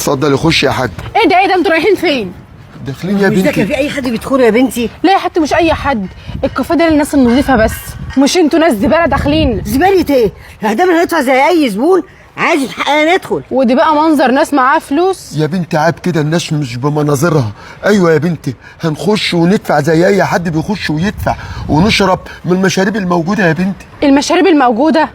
اتفضلي خش يا حاج. ايه ده انتوا رايحين فين؟ داخلين يا مش ده كان بنتي. في اي حد بيدخل يا بنتي؟ لا يا حتى مش اي حد، الكافيه ده للناس النظيفه بس، مش انتوا ناس زباله داخلين. زبالة ايه؟ احنا هندفع زي اي زبون عادي حقنا ندخل. ودي بقى منظر ناس معاه فلوس؟ يا بنتي عيب كده، الناس مش بمناظرها. ايوه يا بنتي، هنخش وندفع زي اي حد بيخش ويدفع، ونشرب من المشاريب الموجوده يا بنتي. المشاريب الموجوده؟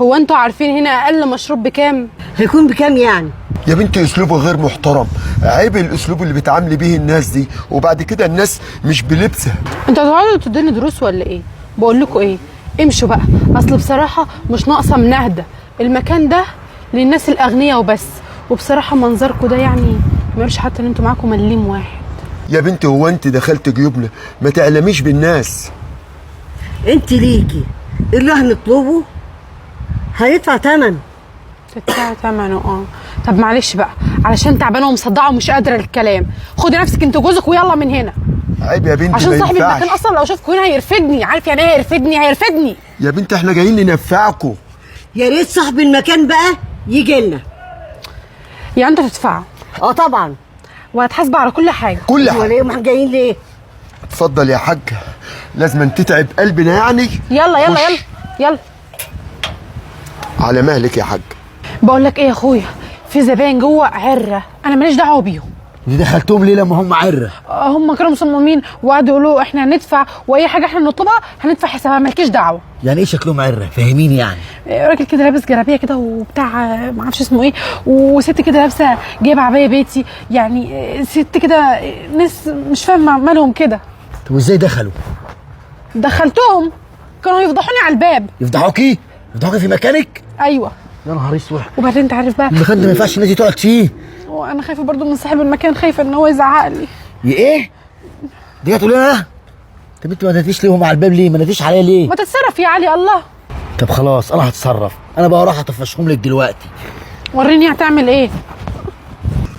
هو انتوا عارفين هنا اقل مشروب بكام؟ هيكون بكام يعني؟ يا بنتي اسلوبه غير محترم، عيب الاسلوب اللي بتعاملي بيه الناس دي، وبعد كده الناس مش بلبسها. انتوا هتقعدوا تدوني دروس ولا ايه؟ بقول لكم ايه، امشوا بقى، اصل بصراحه مش ناقصه منهده، المكان ده للناس الاغنياء وبس، وبصراحه منظركم ده يعني ما يقولش حتى ان انتوا معاكم مليم واحد. يا بنتي هو انت دخلت جيوبنا؟ ما تعلميش بالناس. انت ليكي اللي هنطلبه هندفع تمن. تدفع ثمنه طب معلش بقى، علشان تعبانه ومصدعه ومش قادره الكلام، خدي نفسك انت وجوزك ويلا من هنا. عيب يا بنتي، عشان ما صاحب ينفعش. المكان اصلا لو شافكوا هنا هيرفدني، عارف يعني ايه هيرفدني. يا بنتي احنا جايين ننفعكم. يا ريت صاحب المكان بقى يجي لنا. يعني انت تدفعه طبعا. وهتحاسب على كل حاجه. كل ولا حاجه. ايه؟ ما جايين ليه؟ اتفضل يا حاج، لازم تتعب قلبنا يعني. يلا خش. يلا على مهلك يا حاج. بقول لك ايه يا اخويا، في زباين جوه عره، انا ماليش دعوه بيهم. دي دخلتهم ليه لما هم عره؟ هم كانوا مصممين وقعدوا يقولوا احنا هندفع، واي حاجه احنا نطلبها هندفع حسابها، مالكيش دعوه. يعني ايه شكلهم عره؟ فاهميني يعني. راجل كده لابس جلابيه كده وبتاع ما اعرفش اسمه ايه، وست كده لابسه جايبه عبايه بيتي، يعني ست كده، ناس مش فاهمه مالهم كده. طب وازاي دخلوا؟ دخلتهم كانوا يفضحوني على الباب. يفضحوكي في مكانك؟ ايوه. يا نهار اسود. وبعدين انت عارف بقى المكان ده ما ينفعش الناس دي تقعد فيه. وانا خايفه برضو من صاحب المكان، خايفه ان هو يزعق لي. ايه؟ دي هتقولي انا؟ طب انت ما ناديتيش ليهم على الباب ليه؟ ما ناديتيش عليا ليه؟ ما تتصرف يا علي الله. طب خلاص انا هتصرف، انا بقى راح اطفشهم لك دلوقتي. وريني هتعمل ايه.